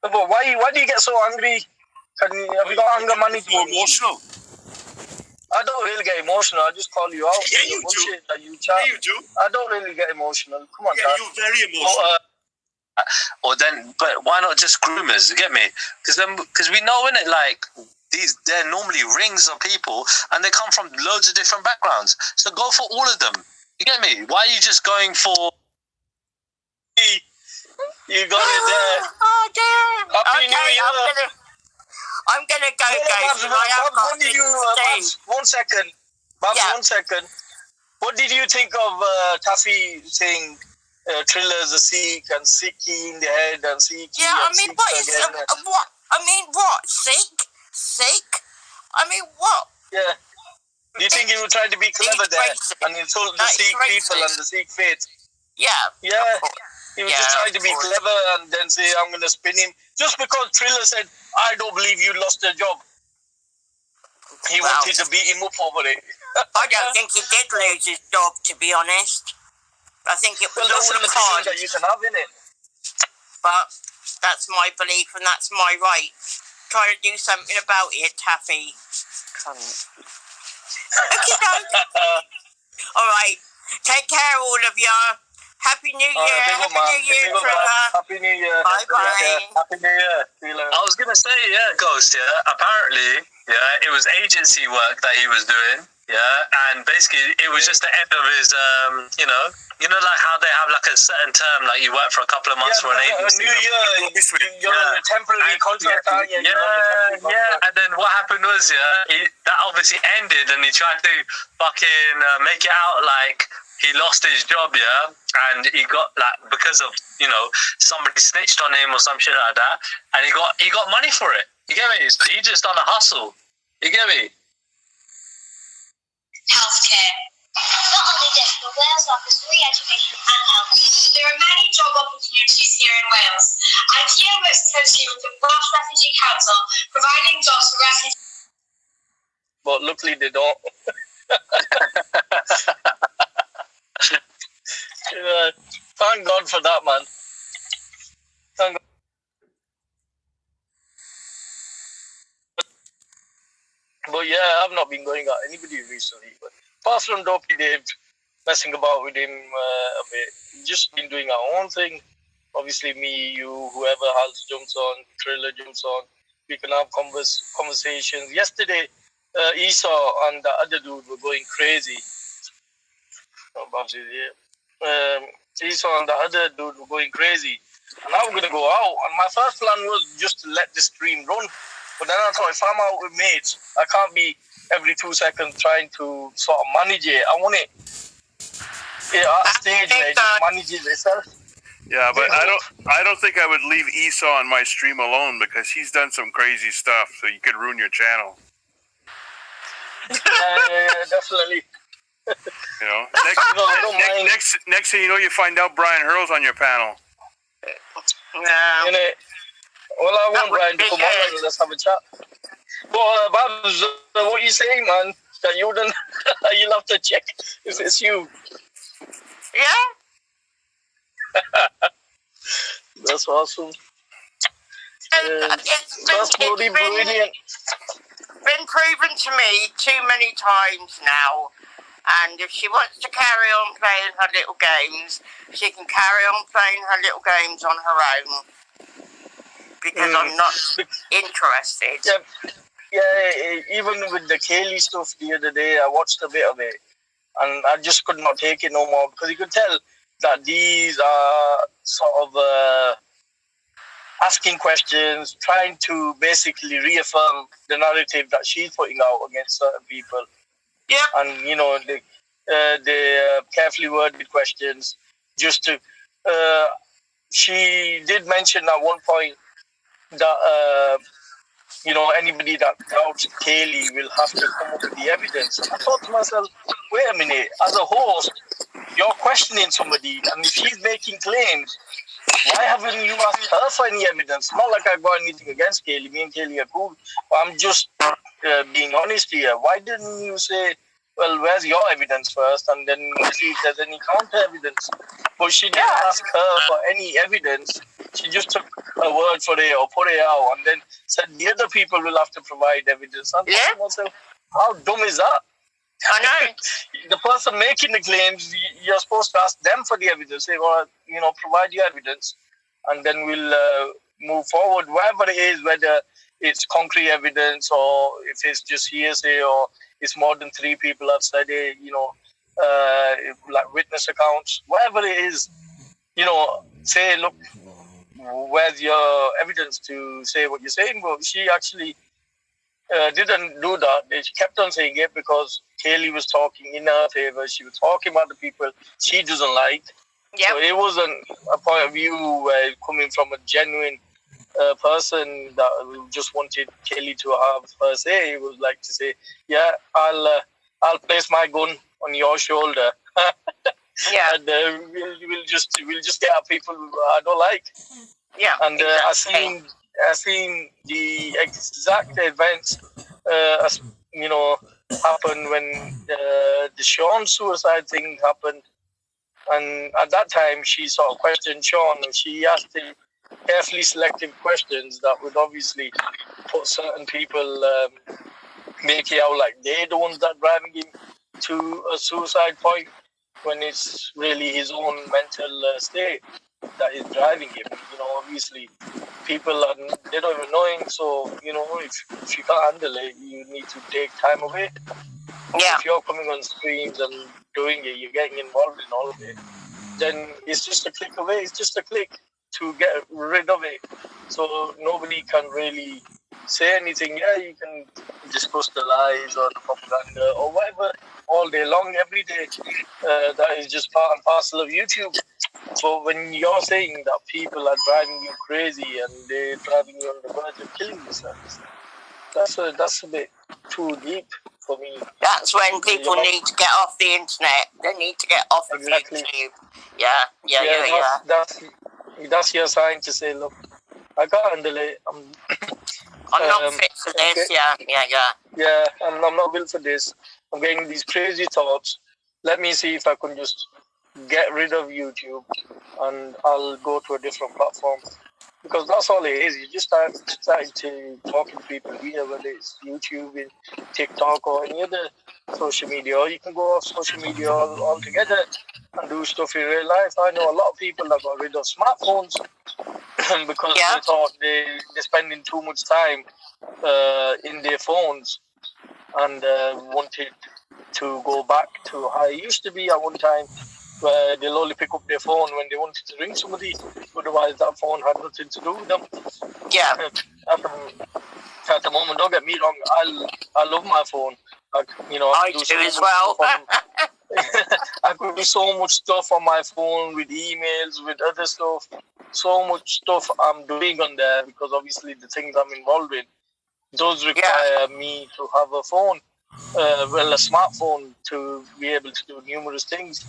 But why do you get so angry? Have you got anger management? Emotional. I don't really get emotional. I just call you out. Yeah, you do. You chat. Yeah, you do. I don't really get emotional. Come on, yeah, you're very emotional. But why not just groomers? You get me? Because we know, innit, like they're normally rings of people, and they come from loads of different backgrounds. So go for all of them. You get me? Why are you just going for? You got it there. Oh dear. Happy New Year. I'm gonna go, guys. One second. Babs, Yeah. 1 second. What did you think of Taffy saying Triller's a Sikh and Sikhi in the head and Sikhi? Yeah, I mean, and what Sikh is again? what? I mean, what? Sikh? I mean, what? Yeah. Do you think he was trying to be clever there and insult the Sikh people and the Sikh faith? Yeah. Yeah. He was just trying to be clever and then say, I'm going to spin him. Just because Triller said, I don't believe you lost your job. He wanted to beat him up over it. I don't think he did lose his job, to be honest. I think it was that's all an a opinion con. that you can have, innit? But that's my belief and that's my right. Try to do something about it, Taffy. Okay, all right. Take care, all of you. Happy New Year. Happy New Year, Trevor. Happy New Year. Bye-bye. Happy New Year. See you later. I was gonna say, Ghost. Apparently, it was agency work that he was doing. And basically, it was just the end of his, you know, like how they have like a certain term, like you work for a couple of months for an agency. New Year, you're on a temporary contract, aren't you? And then what happened was, that obviously ended, and he tried to fucking make it out like he lost his job, and he got like because of somebody snitched on him or some shit like that, and he got money for it. You get me? So he just done a hustle. You get me? Healthcare. Not only this, but Wales offers free education and health. There are many job opportunities here in Wales. IKEA works closely with the Welsh Refugee Council, providing jobs for refugees. But luckily they don't. Thank God for that, man. Thank God. But I've not been going at anybody recently. But apart from Dopey Dave messing about with him a bit, just been doing our own thing. Obviously, me, you, whoever else jumps on, Triller jumps on, we can have conversations. Yesterday, Esau and the other dude were going crazy. Esau and the other dude were going crazy. And I was going to go out. And my first plan was just to let the stream run. But then I thought, if I'm out with mates, I can't be every 2 seconds trying to sort of manage it. I want it at a stage where it just manages itself. Yeah, but I don't think I would leave Esau on my stream alone because he's done some crazy stuff. So you could ruin your channel. Yeah, definitely. You know, next thing you know, you find out Brian Hurl's on your panel. No. Well, I want Brian to come on and let's have a chat. Well, Babs, what you saying, man? That you don't, you'll have to check if it's you. Yeah. That's awesome. That's bloody brilliant. Been proven to me too many times now. And if she wants to carry on playing her little games, she can carry on playing her little games on her own. Because I'm not interested. Yeah, even with the Kaylee stuff the other day, I watched a bit of it. And I just could not take it no more. Because you could tell that these are sort of asking questions, trying to basically reaffirm the narrative that she's putting out against certain people. Yeah. And, you know, the carefully worded questions just to... she did mention at one point that, you know, anybody that doubts Kaylee will have to come up with the evidence. And I thought to myself, wait a minute, as a host, you're questioning somebody, and if she's making claims, why haven't you asked her for any evidence? Not like I've got anything against Kaylee. Me and Kaylee are cool. But I'm just being honest here. Why didn't you say, well, where's your evidence first, and then see if there's any counter evidence? But she didn't ask her for any evidence. She just took her word for it or put it out, and then said the other people will have to provide evidence. And myself, how dumb is that? I know. The person making the claims, you're supposed to ask them for the evidence. Say, well, you know, provide your evidence, and then we'll move forward. Whatever it is, whether it's concrete evidence or if it's just hearsay or it's more than 3 people have said it, you know, like witness accounts, whatever it is, you know, say, look, where's your evidence to say what you're saying? Well, she actually didn't do that. She kept on saying it because Kaylee was talking in her favor. She was talking about the people she doesn't like. Yep. So it wasn't a point of view coming from a genuine person that just wanted Kaylee to have her say. It was like to say, yeah, I'll place my gun on your shoulder. Yeah. And we'll just get our people I don't like. Yeah. And exactly. I seen the exact events, you know, happen when the Sean suicide thing happened. And at that time, she sort of questioned Sean, and she asked him carefully selective questions that would obviously put certain people, make it out like they're the ones that driving him to a suicide point, when it's really his own mental state that is driving him. You know, obviously, people they don't even know him, so, you know, if you can't handle it, you need to take time away. Yeah. If you're coming on streams and doing it, you're getting involved in all of it, then it's just a click away. It's just a click to get rid of it. So nobody can really say anything. Yeah, you can discuss the lies or the propaganda or whatever all day long, every day. That is just part and parcel of YouTube. But when you're saying that people are driving you crazy and they're driving you on the verge of killing themselves, that's a bit too deep for me. That's when people need to get off the internet. They need to get off of YouTube. Yeah. That's your sign to say, look, I can't handle it. I'm not fit for this. Okay. Yeah, I'm not built for this. I'm getting these crazy thoughts. Let me see if I can just get rid of YouTube and I'll go to a different platform. Because that's all it is. You just start to talking to people here, whether it's YouTube, TikTok, or any other social media. Or you can go off social media altogether and do stuff in real life. I know a lot of people that got rid of smartphones because they thought they're spending too much time in their phones and wanted to go back to how it used to be at one time, where they'll only pick up their phone when they wanted to ring somebody. Otherwise, that phone had nothing to do with them. Yeah. At the moment, don't get me wrong, I love my phone. I do as well. I could do so much stuff on my phone with emails, with other stuff. So much stuff I'm doing on there because obviously the things I'm involved in does require me to have a phone, a smartphone to be able to do numerous things.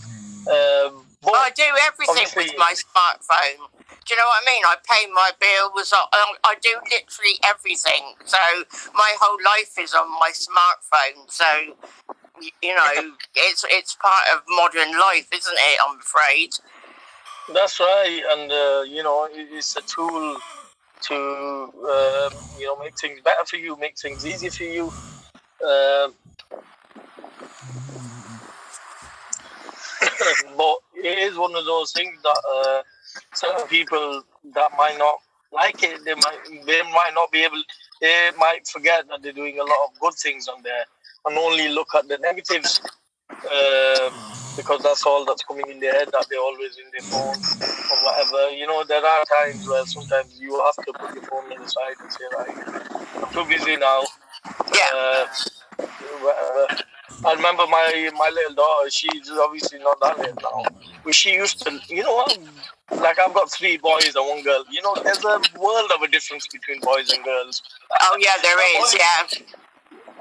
But I do everything with my smartphone. Do you know what I mean? I pay my bills. I do literally everything. So my whole life is on my smartphone. So, you know, it's part of modern life, isn't it? I'm afraid. That's right, and you know, it's a tool to you know, make things better for you, make things easy for you. But it is one of those things that certain people that might not like it, they might not be able, they might forget that they're doing a lot of good things on there and only look at the negatives, because that's all that's coming in their head, that they're always in their phone or whatever. You know, there are times where sometimes you have to put your phone on the side and say, right, I'm too busy now. Whatever. I remember my little daughter, she's obviously not that little now, but she used to, you know, like I've got 3 boys and 1 girl. You know, there's a world of a difference between boys and girls. Oh, yeah, there is,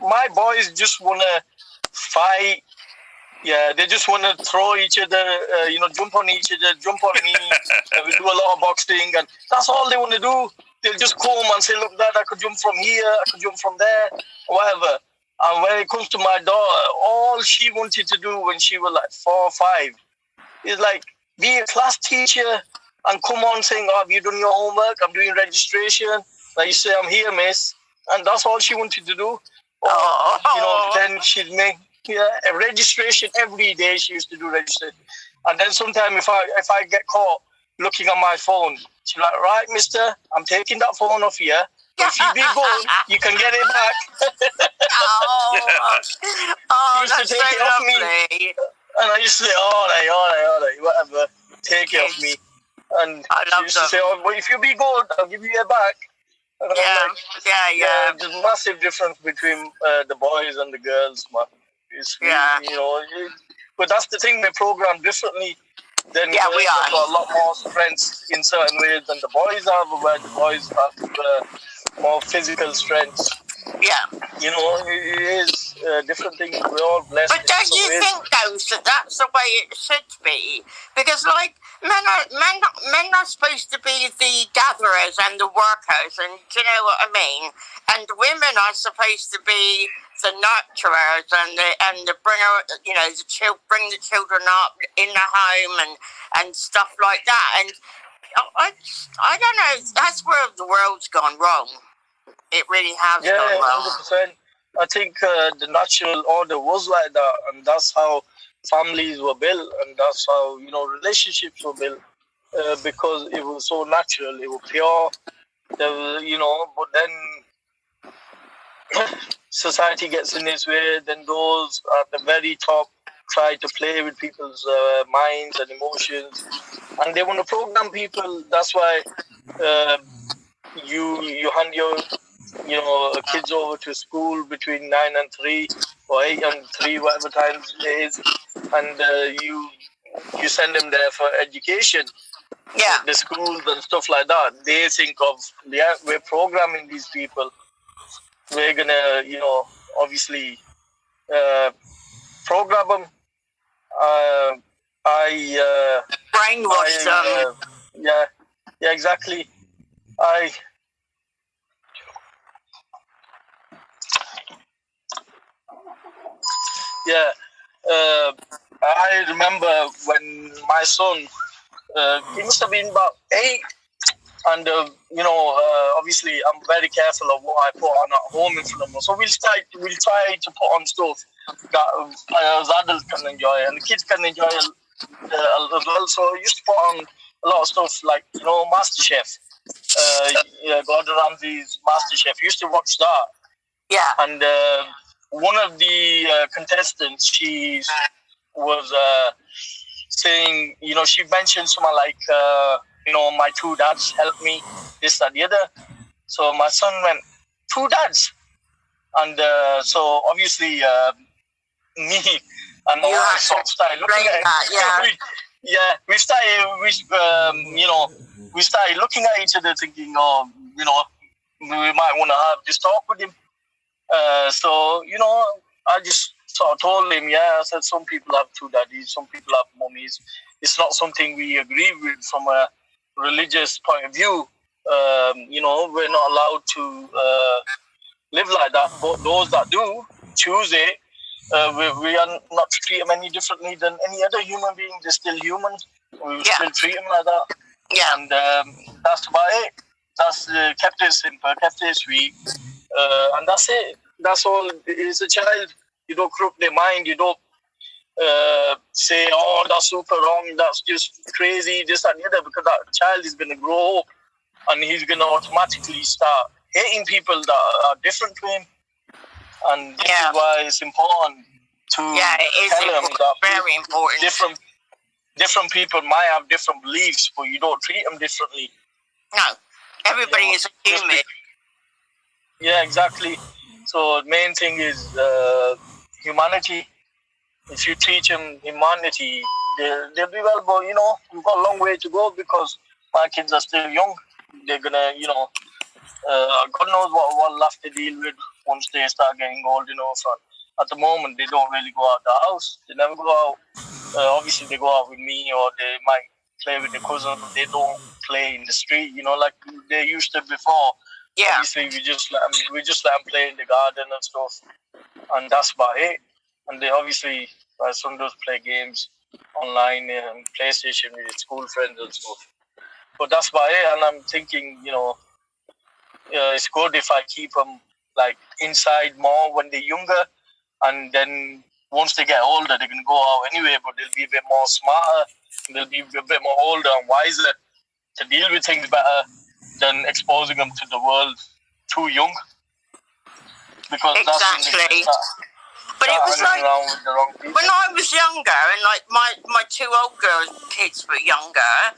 My boys just want to fight. Yeah, they just want to throw each other, you know, jump on each other, jump on me. We do a lot of boxing, and that's all they want to do. They'll just come and say, look, Dad, I could jump from here, I could jump from there, whatever. And when it comes to my daughter, all she wanted to do when she was like 4 or 5 is like be a class teacher and come on saying, oh, have you done your homework? I'm doing registration. Like you say, I'm here, miss. And that's all she wanted to do. You know, then she'd make a registration every day. She used to do registration. And then sometime if I get caught looking at my phone, she's like, right, mister, I'm taking that phone off here. If you be good, you can get it back. She used to take it off me. And I used to say, all right, whatever. Take it off me. And she used to say, oh, well, if you be good, I'll give you it back. And like, there's a massive difference between the boys and the girls, man. It's really, you know, but that's the thing, they're programmed differently. Then girls have got a lot more strengths in certain ways than the boys have, where the boys have more physical strengths. You know, it is different things. We're all blessed. But don't you think, though, that's the way it should be? Because, like, men are supposed to be the gatherers and the workers, and do you know what I mean? And women are supposed to be the nurturers and the bringer, you know, bring the children up in the home and stuff like that. And I don't know. That's where the world's gone wrong. It really has gone wrong. 100%. I think the natural order was like that, and that's how families were built, and that's how, you know, relationships were built, because it was so natural, it was pure. There was, you know, but then society gets in its way. Then those at the very top try to play with people's minds and emotions, and they want to program people. That's why you hand your kids over to school between 9 and 3 or 8 and 3, whatever times it is, and you send them there for education. The schools and stuff like that, they think of, we're programming these people. We're gonna, you know, obviously program them. Brainwash them. Yeah, exactly. I remember when my son, he must have been about 8, and you know, obviously I'm very careful of what I put on at home in front of him. So we'll try to put on stuff that us adults can enjoy and the kids can enjoy as well. So I used to put on a lot of stuff like, you know, MasterChef, Gordon Ramsay's MasterChef. Used to watch that. And one of the contestants, she was saying, you know, she mentioned something like, you know, my 2 dads helped me, this, that, the other. So my son went, 2 dads? And so obviously me and my wife started looking at it. We started, we started looking at each other thinking, oh, we might want to have this talk with him. So, I just sort of told him, I said, some people have two daddies, some people have mummies. It's not something we agree with from a religious point of view. We're not allowed to live like that. But those that do choose it, we are not to treat them any differently than any other human being. They're still human. We will still treat them like that. Yeah. And that's about it. That's kept it simple, kept it sweet. And that's it. That's all. It's a child. You don't crook their mind. You don't say, oh, that's super wrong. That's just crazy, this and the other, because that child is going to grow up and he's going to automatically start hating people that are different to him. And this is why it's important to tell them that very important. Different people might have different beliefs, but you don't treat them differently. No, everybody is a human. Yeah, exactly. So the main thing is humanity. If you teach them humanity, they'll be well. But we've got a long way to go because my kids are still young. They're gonna, God knows what we'll have to deal with once they start getting old. So at the moment, they don't really go out the house. They never go out. Obviously, they go out with me, or they might play with their cousin. They don't play in the street, like they used to before. Yeah. Obviously, we just let them play in the garden and stuff, and that's about it. And they obviously, my son does play games online and PlayStation with his school friends and stuff. But that's about it. And I'm thinking, it's good if I keep them like inside more when they're younger, and then once they get older, they're gonna go out anyway. But they'll be a bit more smarter, and they'll be a bit more older and wiser to deal with things better than exposing them to the world too young. Because that's when they but it was like when I was younger, and like my two older kids were younger.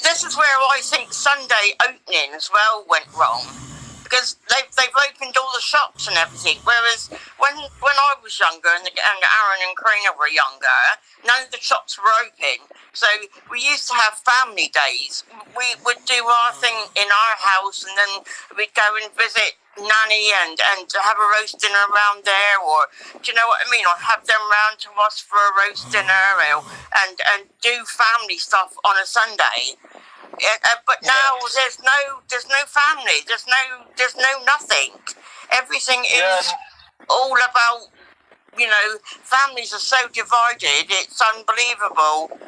This is where I think Sunday opening as well went wrong, because they've opened all the shops and everything. Whereas when I was younger and Aaron and Karina were younger, none of the shops were open. So we used to have family days. We would do our thing in our house, and then we'd go and visit Nanny and have a roast dinner around there, or do you know what I mean? Or have them round to us for a roast dinner, and do family stuff on a Sunday. But now there's no family. There's no nothing. Everything is all about. Families are so divided. It's unbelievable.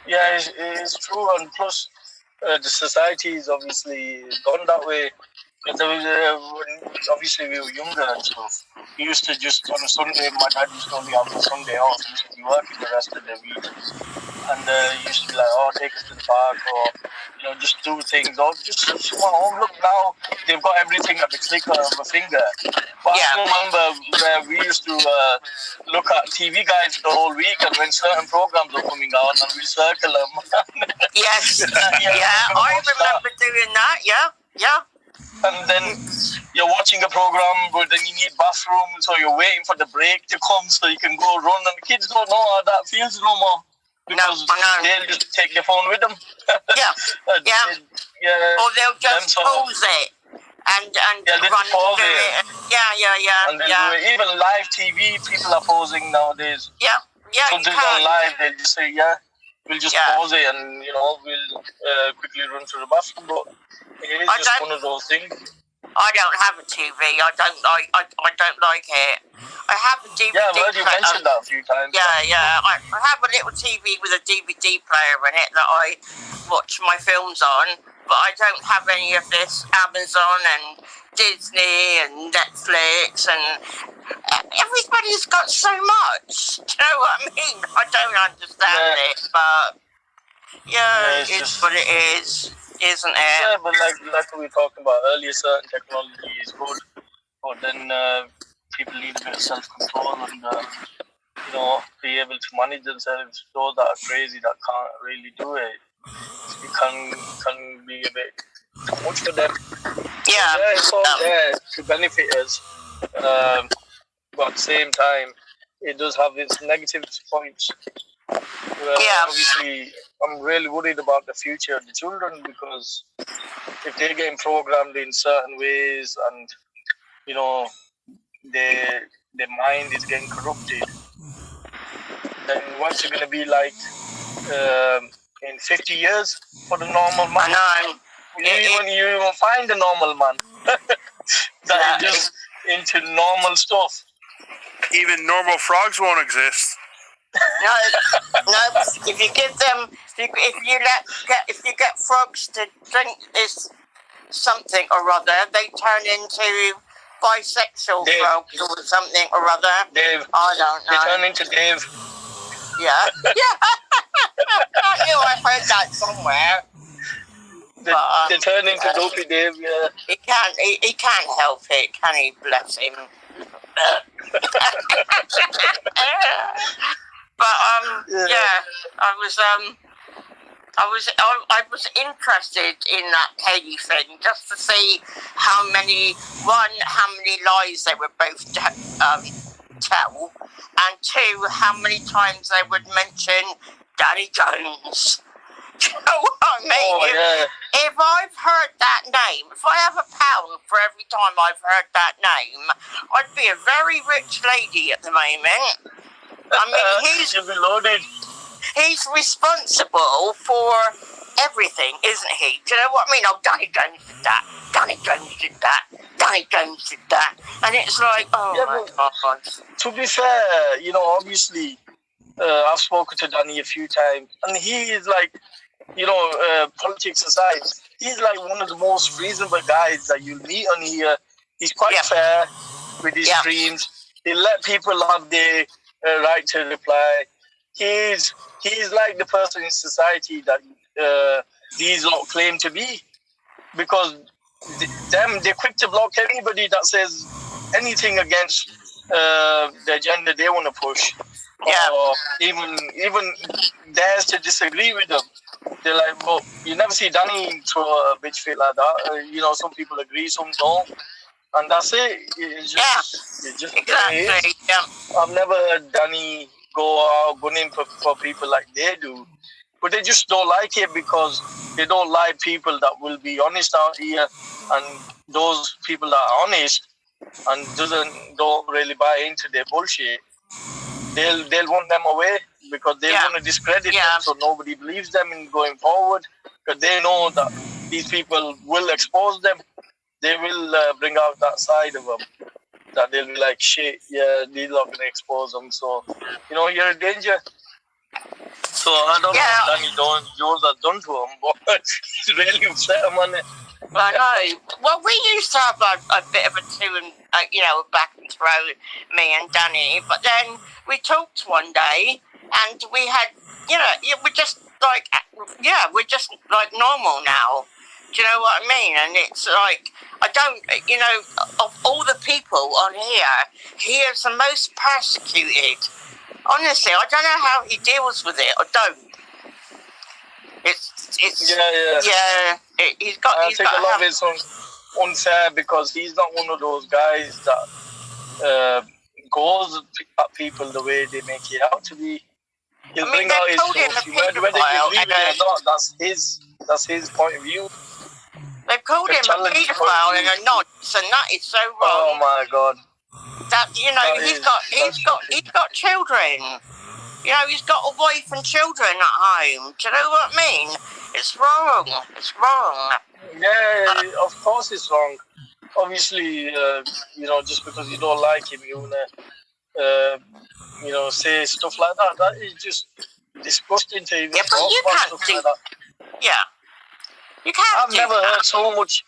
Yeah, it's true, and plus the society is obviously gone that way. Obviously we were younger and stuff. We used to just on a Sunday, my dad used to only have a Sunday off. He used to be working the rest of the week, and he used to be like, "Oh, take us to the park," or just do things, or just come home. Look, now they've got everything at the click of a finger. But I remember where we used to look at TV guides the whole week, and when certain programs are coming out, and we circle them. Yes, I remember doing that. Yeah. And then you're watching a program, but then you need bathroom, so you're waiting for the break to come so you can go run. And the kids don't know how that feels no more, because they'll just take their phone with them. Yeah. Or they'll just pause it and run through it. Yeah. And then even live TV, people are pausing nowadays. Yeah. Something's on live, they'll just say, we'll just pause it, and we'll quickly run to the bathroom. But it is just one of those things. I don't have a TV. I don't like it. I have a DVD. Yeah, well, you mentioned that a few times. Yeah. I have a little TV with a DVD player in it that I watch my films on. But I don't have any of this Amazon and Disney and Netflix, and everybody's got so much. Do you know what I mean? I don't understand it, but it's what it is, isn't it? Yeah, but like we talked about earlier, certain technology is good, but then people need a bit of self-control and be able to manage themselves. Those that are crazy, that can't really do it, it can be a bit too much for them. Yeah, it's all there to benefit us, but at the same time, it does have its negative points. Obviously, I'm really worried about the future of the children, because if they're getting programmed in certain ways and, you know, their mind is getting corrupted, then what's it going to be like in 50 years for the normal man? I know. You even find a normal man that is just into normal stuff. Even normal frogs won't exist. No. If you give them, if you get frogs to drink this something or other, they turn into bisexual frogs or something or other. Dave. I don't know. They turn into Dave. Yeah. I knew I heard that somewhere. They turn into Dopey Dave. Yeah. He can't help it, can he? Bless him. But I was interested in that Katie thing, just to see how many lies they would both tell, and two, how many times they would mention Danny Jones. Do you know what I mean? If I've heard that name, if I have £1 for every time I've heard that name, I'd be a very rich lady at the moment. I mean, You'll be loaded. He's responsible for everything, isn't he? Do you know what I mean? Oh, Danny Jones did that. Danny Jones did that. Danny Jones did that. And it's like, my God. To be fair, you know, obviously, I've spoken to Danny a few times, and he is like, you know, politics aside, he's like one of the most reasonable guys that you'll meet on here. He's quite fair with his streams. He let people have their right to reply. He's like the person in society that these lot claim to be, because they're quick to block anybody that says anything against the agenda they want to push, or even dares to disagree with them. They're like, well, you never see Danny throw a bitch fit like that. You know, some people agree, some don't, and that's it. It's just exactly. I've never heard Danny go out gunning for people like they do, but they just don't like it because they don't like people that will be honest out here, and those people that are honest and don't really buy into their bullshit, they'll want them away, because they want to discredit them, so nobody believes them in going forward, because they know that these people will expose them. They will bring out that side of them, that they'll be like, shit, these are going to expose them, so, you know, you're in danger. So I don't know what Danny Jones has done to him, but it's really upset him, on it. I know. Well, we used to have a bit of a back and throw, me and Danny, but then we talked one day, and we had, we're just like, we're just like normal now. Do you know what I mean? And it's like, I don't, of all the people on here, he is the most persecuted. Honestly, I don't know how he deals with it. I don't. He's got. I think a lot of it's unfair, because he's not one of those guys that goes at people the way they make it out to be. He'll bring out his stuff. Whether you agree with it or not, that's his point of view. They've called him a paedophile and a nonce, and that is so wrong. Oh my God! That he's got children. You know, he's got a wife and children at home. Do you know what I mean? It's wrong. It's wrong. Yeah, of course it's wrong. Obviously, just because you don't like him, you wanna, say stuff like that. That is just disgusting to even but you can't do like that. Yeah. You can't I've never heard so much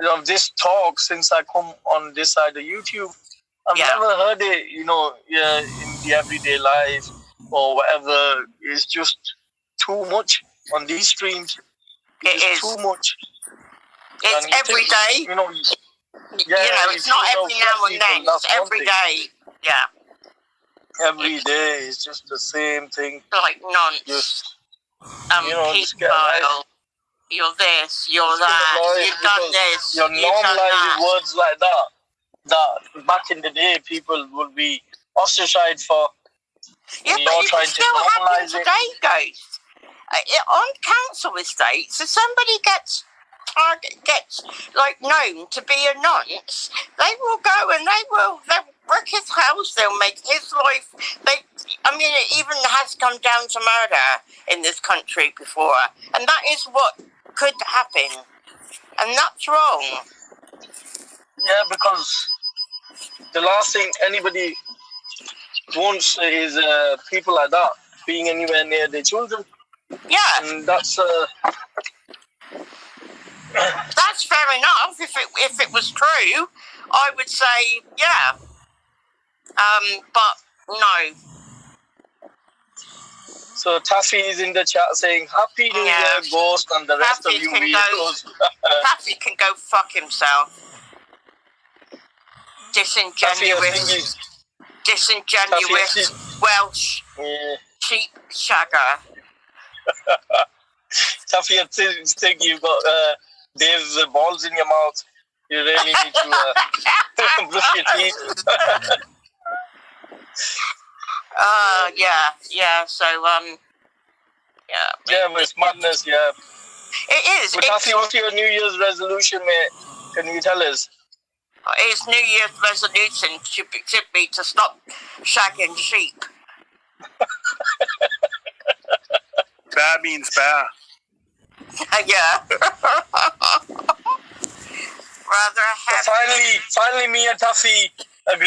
of this talk since I come on this side of YouTube. I've never heard it, in the everyday life or whatever. It's just too much on these streams. It's too much. It's every day. It's not every now and then. It's every day. Yeah. Every day it's just the same thing. Like nonce. Just, pedophile. You're this, you're that, you've done this, you're normalizing words like that. That back in the day people would be ostracized for. Yeah, but you're it trying can to still happen normalize it. today, Ghost. On council estates, if somebody gets like known to be a nonce, they will go and they'll wreck his house. They'll make his life. I mean, it even has come down to murder in this country before, and that is what could happen, and that's wrong. Yeah, because the last thing anybody wants is people like that being anywhere near their children. Yeah, and that's fair enough. If it was true, I would say yeah. But no. So Taffy is in the chat saying Happy New Year, Ghost, and the rest Taffy of you can weirdos. Taffy can go fuck himself. Disingenuous Welsh cheap shagger. Taffy, I think you've got Dave's balls in your mouth. You really need to brush your teeth. Yeah. So yeah, but it's madness. Yeah, it is. But Taffy, what's your New Year's resolution, mate? Can you tell us? His New Year's resolution should be to stop shagging sheep. Ba means ba. Yeah. Rather heavy. Finally, me and Taffy